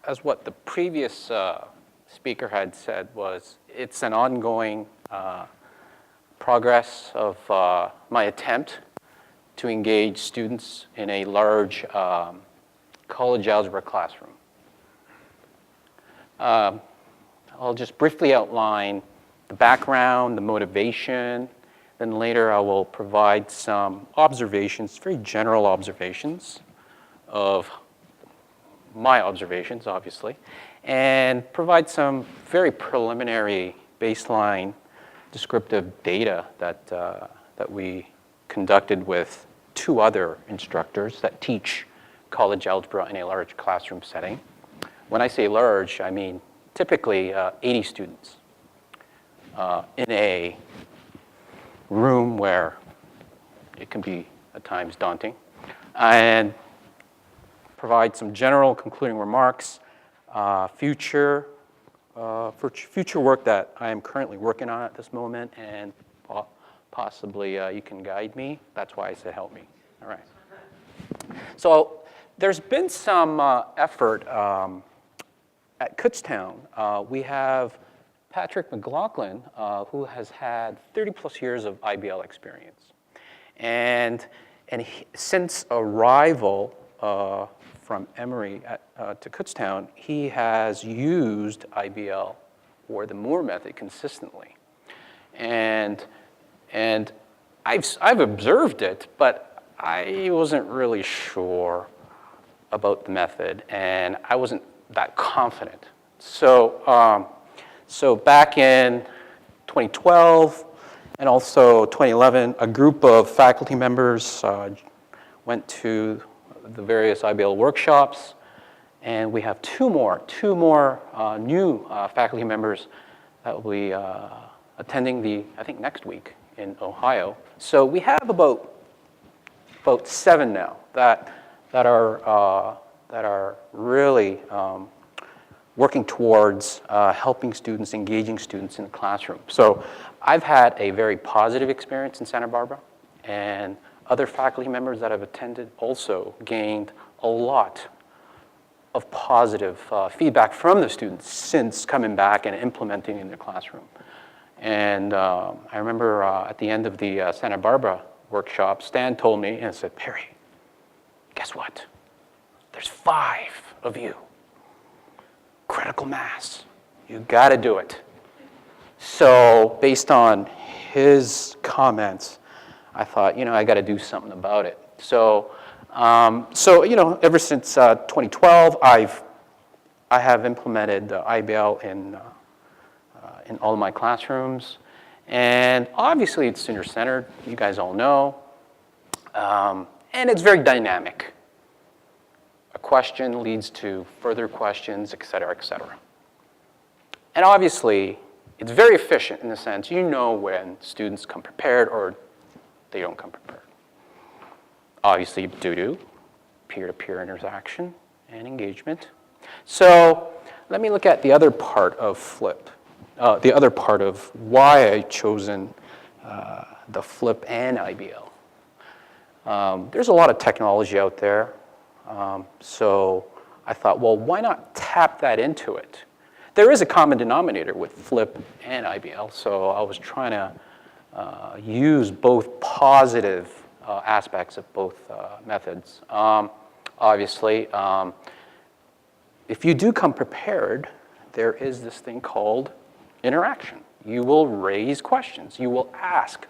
as what the previous speaker had said, was it's an ongoing progress of my attempt to engage students in a large college algebra classroom. I'll just briefly outline the background, the motivation, then later I will provide some observations, very general observations of my observations, obviously, and provide some very preliminary baseline descriptive data that we conducted with 2 other instructors that teach college algebra in a large classroom setting. When I say large, I mean typically 80 students in a room where it can be at times daunting, and provide some general concluding remarks, future work that I am currently working on at this moment, and possibly you can guide me. That's why I said help me. All right. So there's been some effort at Kutztown. We have Patrick McLoughlin, who has had 30+ years of IBL experience. And since arrival from Emory to Kutztown, he has used IBL or the Moore method consistently. And I've observed it, but I wasn't really sure about the method, and I wasn't that confident. So back in 2012 and also 2011, a group of faculty members went to the various IBL workshops, and we have two more new faculty members that will be attending I think next week in Ohio. So we have about 7 now that are really working towards helping students, engaging students in the classroom. So I've had a very positive experience in Santa Barbara, and other faculty members that have attended also gained a lot of positive feedback from the students since coming back and implementing in their classroom. And I remember at the end of the Santa Barbara workshop, Stan told me and said, "Perry, guess what? There's 5 of you. Critical mass. You got to do it." So based on his comments, I thought, I got to do something about it. So ever since 2012, I have implemented IBL in all of my classrooms, and obviously it's student-centered. You guys all know, and it's very dynamic. A question leads to further questions, et cetera, et cetera. And obviously, it's very efficient in the sense when students come prepared or they don't come prepared. Obviously, due to peer-to-peer interaction and engagement. So let me look at the other part of FLIP, the other part of why I've chosen the FLIP and IBL. There's a lot of technology out there. So I thought, well, why not tap that into it? There is a common denominator with FLIP and IBL, so I was trying to use both positive aspects of both methods. Obviously, if you do come prepared, there is this thing called interaction. You will raise questions. You will ask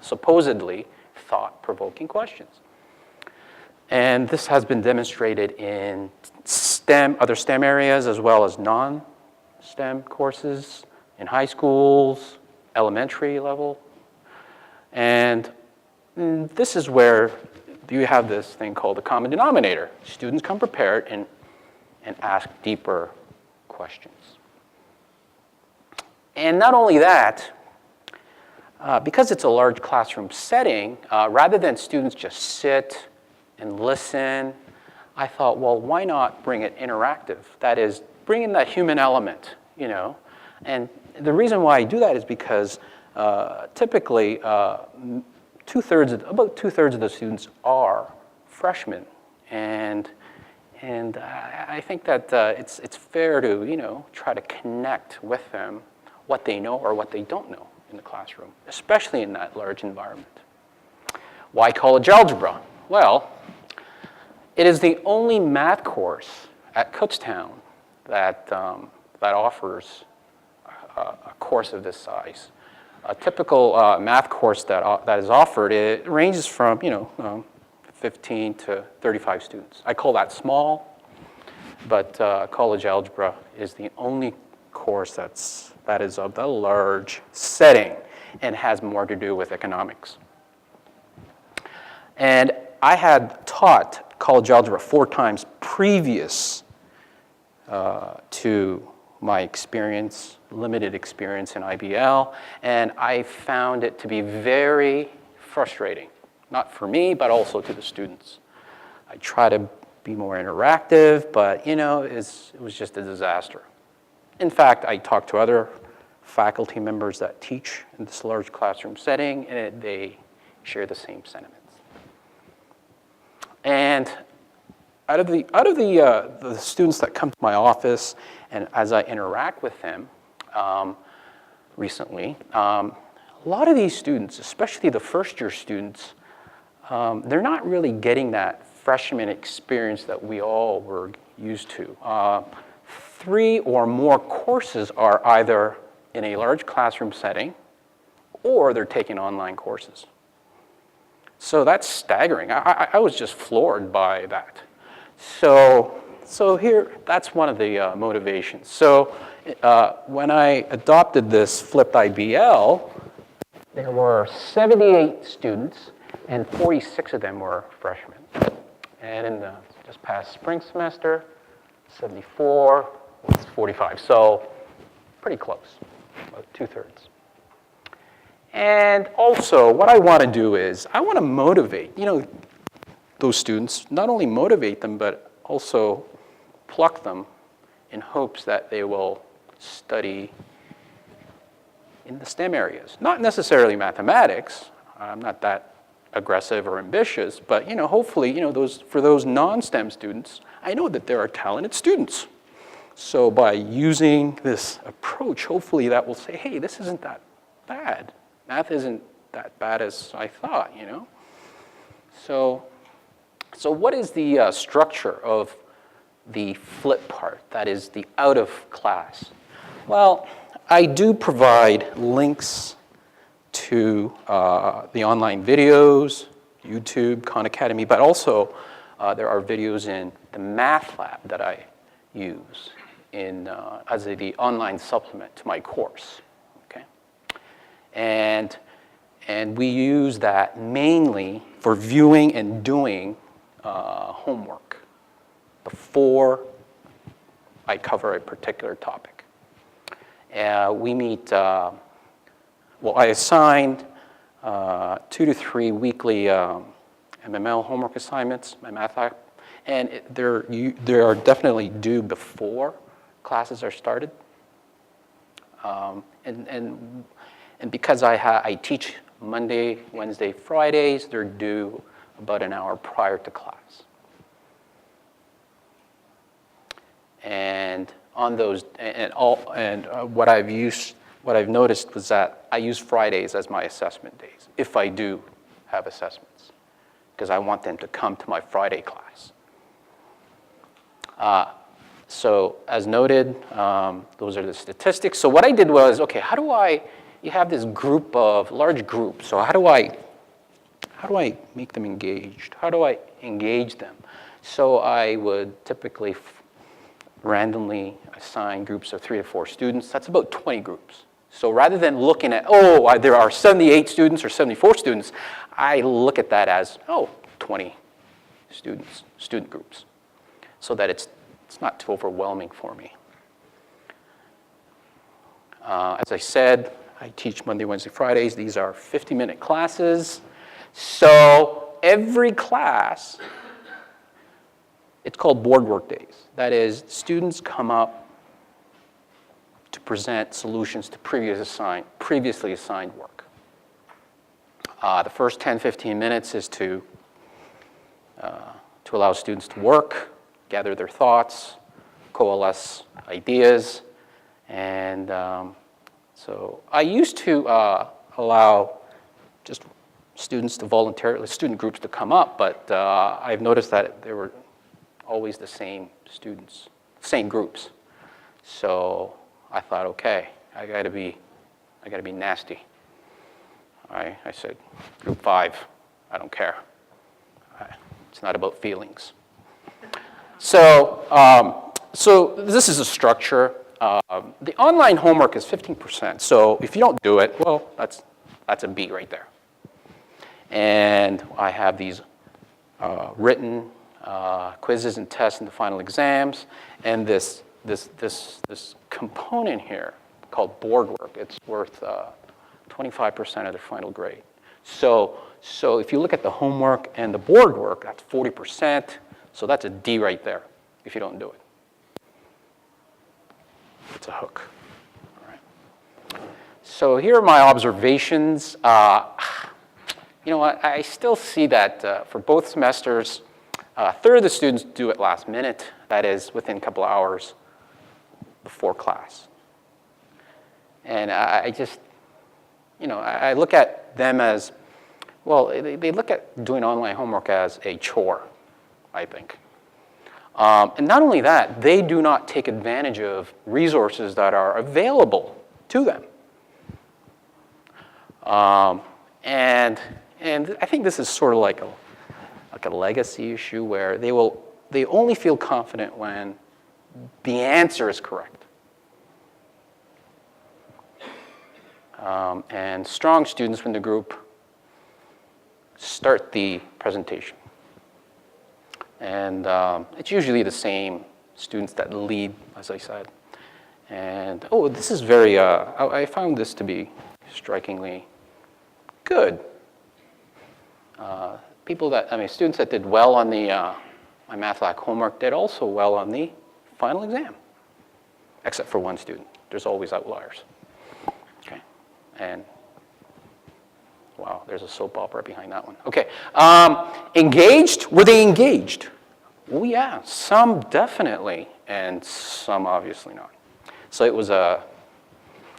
supposedly thought-provoking questions. And this has been demonstrated in other STEM areas as well as non-STEM courses in high schools, elementary level. And this is where you have this thing called the common denominator. Students come prepared and ask deeper questions. And not only that, because it's a large classroom setting, rather than students just sit and listen, I thought, well, why not bring it interactive? That is, bring in that human element, And the reason why I do that is because typically about two-thirds of the students are freshmen, and And I think that it's fair to, try to connect with them what they know or what they don't know in the classroom, especially in that large environment. Why college algebra? Well, it is the only math course at Kutztown that offers a course of this size. A typical math course that is offered, it ranges from 15 to 35 students. I call that small, but college algebra is the only course that is of the large setting and has more to do with economics. And I had taught college algebra 4 times previous to my limited experience in IBL, and I found it to be very frustrating, not for me, but also to the students. I try to be more interactive, but it was just a disaster. In fact, I talked to other faculty members that teach in this large classroom setting, and they share the same sentiments. And out of the students that come to my office, and as I interact with them recently, a lot of these students, especially the first-year students, they're not really getting that freshman experience that we all were used to. 3 or more courses are either in a large classroom setting or they're taking online courses. So that's staggering. I was just floored by that. So here, that's one of the motivations. So when I adopted this flipped IBL, there were 78 students, and 46 of them were freshmen. And in the just past spring semester, 74 was 45. So pretty close, about 2/3. And also, what I want to do is I want to motivate, those students, not only motivate them, but also pluck them in hopes that they will study in the STEM areas. Not necessarily mathematics. I'm not that aggressive or ambitious, but hopefully, for those non-STEM students, I know that there are talented students. So by using this approach, hopefully that will say, hey, this isn't that bad. Math isn't that bad as I thought, So what is the structure of the flip part, that is the out of class? Well, I do provide links to the online videos, YouTube, Khan Academy, but also there are videos in the math lab that I use as the online supplement to my course. Okay, and we use that mainly for viewing and doing homework before I cover a particular topic. We meet, I assigned 2 to 3 weekly MML homework assignments, my math lab, and they are definitely due before classes are started. And because I teach Monday, Wednesday, Fridays, they're due about an hour prior to class. And on those, what I've noticed was that I use Fridays as my assessment days, if I do have assessments, because I want them to come to my Friday class. So as noted, those are the statistics. So what I did was, okay, you have this large group, so how do I make them engaged? How do I engage them? So I would typically randomly assign groups of 3 to 4 students. That's about 20 groups. So rather than looking at, there are 78 students or 74 students, I look at that as, 20 student groups, so that it's not too overwhelming for me. As I said, I teach Monday, Wednesday, Fridays. These are 50-minute classes. So every class, it's called board work days. That is, students come up to present solutions to previously assigned work. The first 10, 15 minutes is to allow students to work, gather their thoughts, coalesce ideas. And so I used to allow just students to voluntarily, student groups to come up, but I've noticed that there were always the same students, same groups. So I thought, okay, I gotta be nasty. I said, group 5, I don't care. It's not about feelings. So, so this is a structure. The online homework is 15%. So if you don't do it, well, that's a B right there. And I have these written quizzes and tests in the final exams, and this component here called board work. It's worth 25% of the final grade. So if you look at the homework and the board work, that's 40%. So that's a D right there if you don't do it. It's a hook. All right. So here are my observations. You know what? I still see that for both semesters, a third of the students do it last minute. That is within a couple of hours before class. And I just, you know, I look at them as, well, they look at doing online homework as a chore, I think. And not only that, they do not take advantage of resources that are available to them. And I think this is sort of like a legacy issue where they only feel confident when the answer is correct. And strong students in the group start the presentation. And it's usually the same students that lead, as I said. And, oh, this is very, I found this to be strikingly good. Students that did well on the my MathLab homework did also well on the final exam, except for one student. There's always outliers. Okay, and wow, there's a soap opera behind that one. Okay, engaged? Were they engaged? Oh yeah, some definitely, and some obviously not. So it was a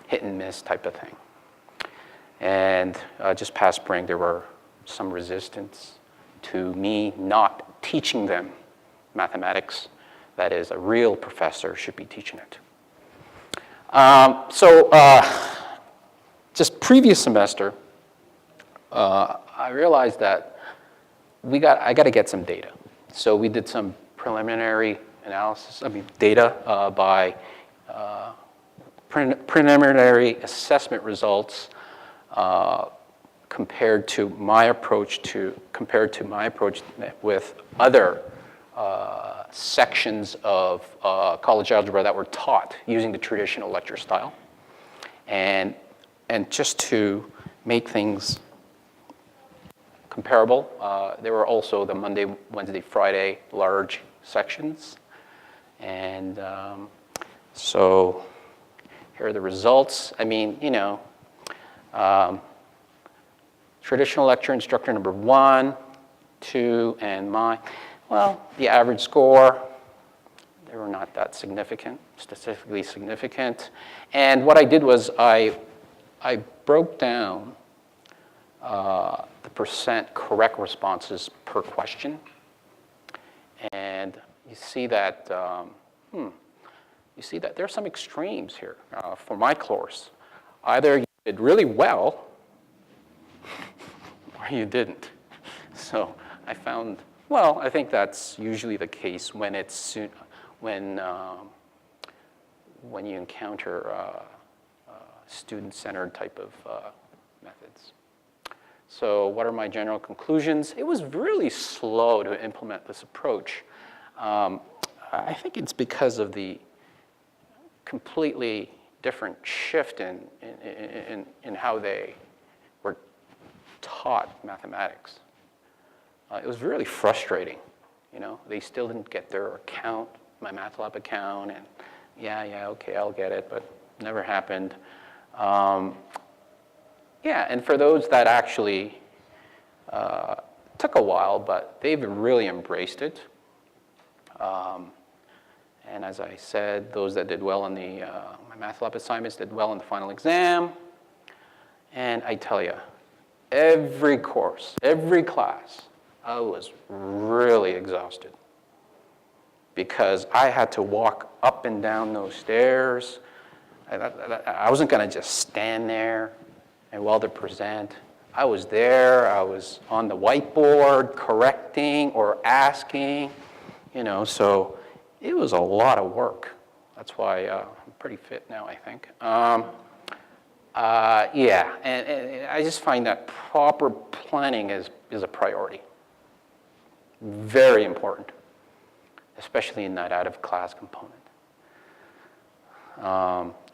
hit and miss type of thing. And just past spring, there were some resistance to me not teaching them mathematics. That is, a real professor should be teaching it. Just previous semester, I realized that I got to get some data. So we did some preliminary analysis, data by preliminary assessment results compared to my approach with other sections of college algebra that were taught using the traditional lecture style. And just to make things comparable, there were also the Monday, Wednesday, Friday large sections. And so here are the results. Traditional lecture instructor number 1, 2, and mine. Well, the average score, they were not that significant, statistically significant. And what I did was I broke down the percent correct responses per question. And you see that, there are some extremes here for my course. Either you did really well, or you didn't. So I found, well, I think that's usually the case when when you encounter student-centered type of methods. So what are my general conclusions? It was really slow to implement this approach. I think it's because of the completely different shift in how they were taught mathematics. It was really frustrating. They still didn't get their account, my MathLab account, and yeah, okay, I'll get it, but never happened. And for those that actually took a while, but they've really embraced it. And as I said, those that did well on my math lab assignments did well in the final exam. And I tell you, every course, every class, I was really exhausted because I had to walk up and down those stairs. I wasn't going to just stand there and while they present. I was there. I was on the whiteboard correcting or asking, so it was a lot of work. That's why I'm pretty fit now, I think. Yeah, and I just find that proper planning is a priority. Very important, especially in that out-of-class component.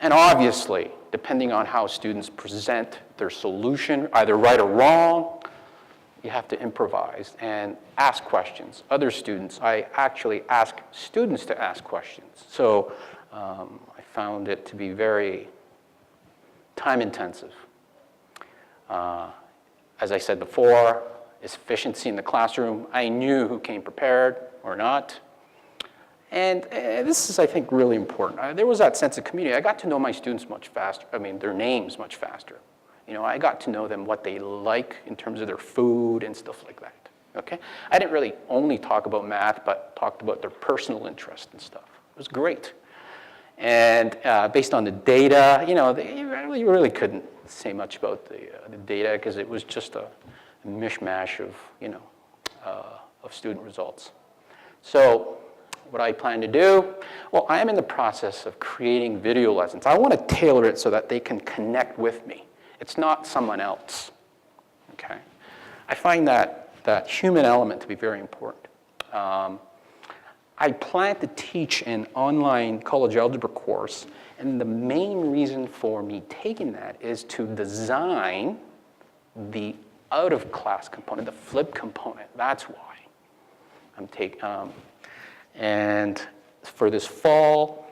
And obviously, depending on how students present their solution, either right or wrong, you have to improvise and ask questions. Other students, I actually ask students to ask questions. So I found it to be very time-intensive. As I said before, efficiency in the classroom. I knew who came prepared or not. And this is, I think, really important. There was that sense of community. I got to know my students much faster. Their names much faster. I got to know them, what they like in terms of their food and stuff like that. Okay? I didn't really only talk about math, but talked about their personal interest and stuff. It was great. And based on the data, you really couldn't say much about the data because it was just a mishmash of student results. So what I plan to do, well, I am in the process of creating video lessons. I want to tailor it so that they can connect with me. It's not someone else, okay? I find that human element to be very important. I plan to teach an online college algebra course, and the main reason for me taking that is to design the out-of-class component, the flip component. That's why I'm taking, and for this fall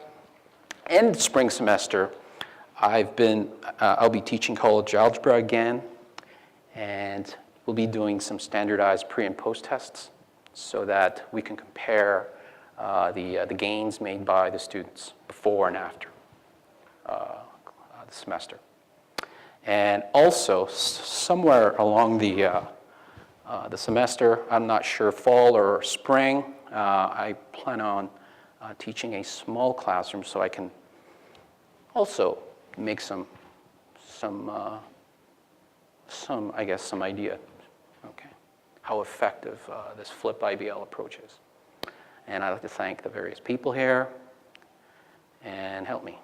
and spring semester, I'll be teaching college algebra again, and we'll be doing some standardized pre and post tests so that we can compare the gains made by the students before and after the semester. And also, somewhere along the semester, I'm not sure fall or spring, I plan on teaching a small classroom so I can also make some idea, okay, how effective this flip IBL approach is. And I'd like to thank the various people here and help me.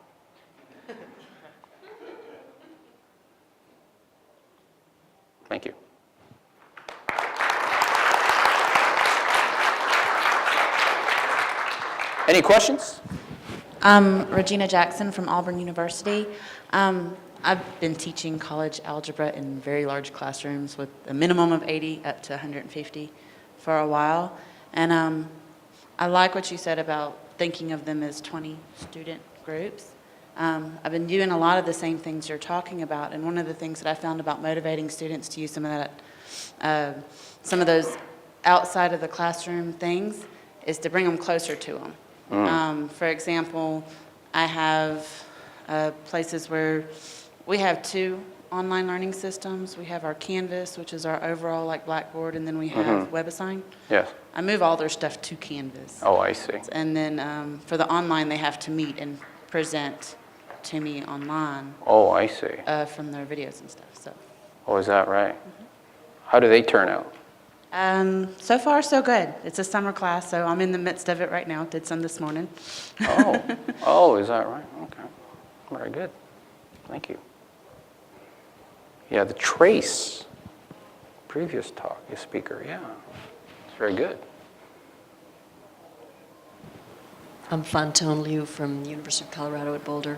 Thank you. Any questions? Regina Jackson from Auburn University. I've been teaching college algebra in very large classrooms with a minimum of 80 up to 150 for a while. And I like what you said about thinking of them as 20 student groups. I've been doing a lot of the same things you're talking about, and one of the things that I found about motivating students to use some of those outside of the classroom things is to bring them closer to them. For example, I have places where we have 2 online learning systems. We have our Canvas, which is our overall like Blackboard, and then we have WebAssign. Yes. I move all their stuff to Canvas. Oh, I see. And then for the online, they have to meet and present to me online. Oh, I see. From their videos and stuff. So. Oh, is that right? How do they turn out? So far, so good. It's a summer class, so I'm in the midst of it right now. Did some this morning. Oh, is that right? Okay. Very good. Thank you. Yeah, the Trace, previous speaker, yeah. It's very good. I'm Fontone Liu from the University of Colorado at Boulder.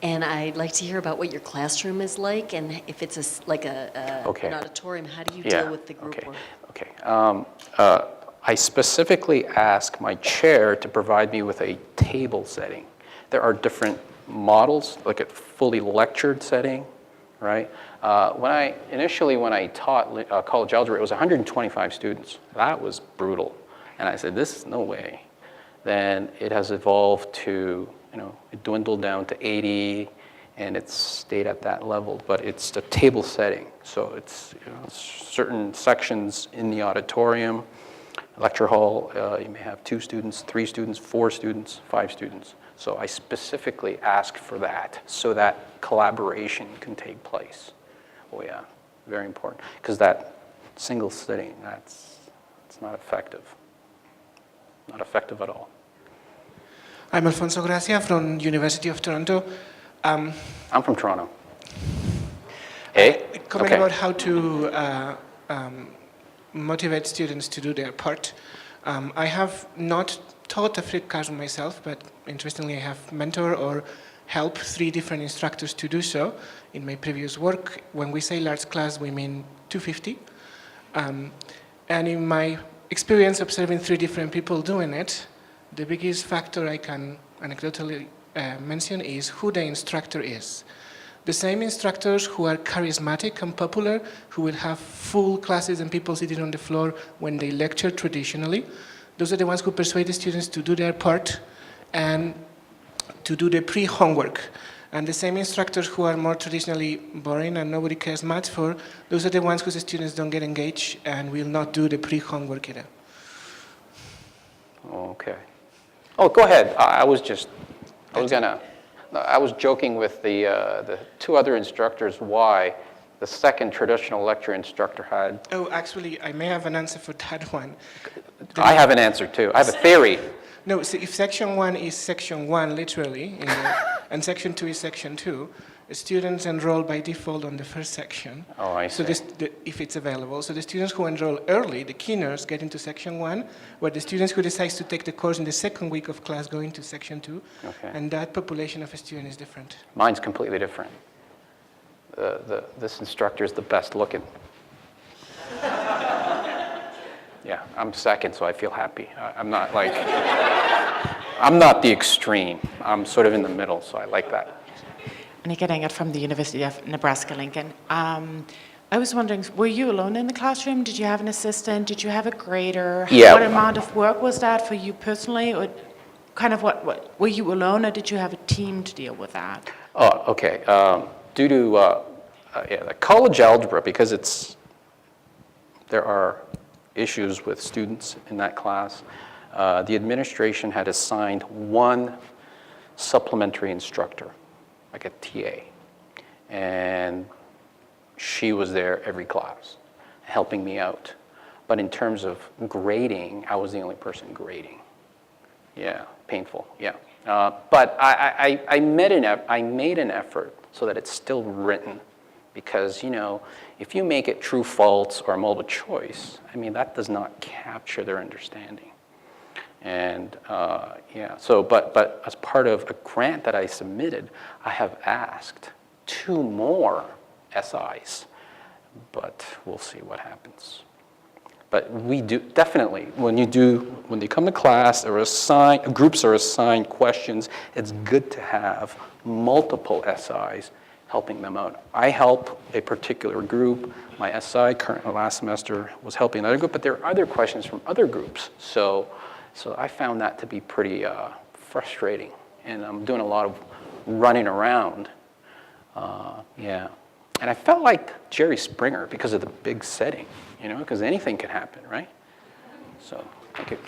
And I'd like to hear about what your classroom is like, and if it's an auditorium, how do you deal with the group work? Okay. I specifically ask my chair to provide me with a table setting. There are different models, like a fully lectured setting, right? When I taught college algebra, it was 125 students. That was brutal. And I said, this is no way. then it has evolved to, it dwindled down to 80, and it's stayed at that level, but it's a table setting. So it's certain sections in the auditorium, lecture hall, you may have 2 students, 3 students, 4 students, 5 students. So I specifically ask for that so that collaboration can take place. Oh yeah, very important. Because that single sitting, it's not effective. Not effective at all. I'm Alfonso Gracia from University of Toronto. I'm from Toronto. Hey? Comment Okay. about how to motivate students to do their part. I have not taught a flipped classroom myself, but interestingly I have mentored or helped 3 different instructors to do so in my previous work. When we say large class, we mean 250. And in my experience observing 3 different people doing it, the biggest factor I can anecdotally mention is who the instructor is. The same instructors who are charismatic and popular, who will have full classes and people sitting on the floor when they lecture traditionally, those are the ones who persuade the students to do their part and to do the pre-homework. And the same instructors who are more traditionally boring and nobody cares much for, those are the ones whose students don't get engaged and will not do the pre-homework either. Okay. Oh, go ahead. I was joking with the 2 other instructors why the second traditional lecture instructor had. Oh, actually, I may have an answer for that one. I have an answer too. I have a theory. No, see, if section 1 is section 1, literally, and section 2 is section 2, students enroll by default on the first section. Oh, I see. So if it's available. So the students who enroll early, the keeners, get into section 1, where the students who decide to take the course in the second week of class go into section 2. Okay. And that population of a student is different. Mine's completely different. This instructor is the best looking. Yeah, I'm second, so I feel happy. I'm not the extreme. I'm sort of in the middle, so I like that. Annika Dengert from the University of Nebraska-Lincoln. I was wondering, were you alone in the classroom? Did you have an assistant? Did you have a grader? Yeah. What amount of work was that for you personally? Or kind of what were you alone, or did you have a team to deal with that? Oh, okay. Due to the college algebra, because there are issues with students in that class, the administration had assigned 1 supplementary instructor, like a TA, and she was there every class, helping me out. But in terms of grading, I was the only person grading. Yeah, painful, yeah. But I made an effort so that it's still written, because, if you make it true, false, or multiple choice, that does not capture their understanding. And yeah, so, but as part of a grant that I submitted, I have asked 2 more SIs, but we'll see what happens. But we do, definitely, when they come to class, groups are assigned questions, it's good to have multiple SIs helping them out. I help a particular group. My SI last semester was helping another group, but there are other questions from other groups. So I found that to be pretty frustrating, and I'm doing a lot of running around. Yeah, and I felt like Jerry Springer because of the big setting, because anything can happen, right? So, thank you.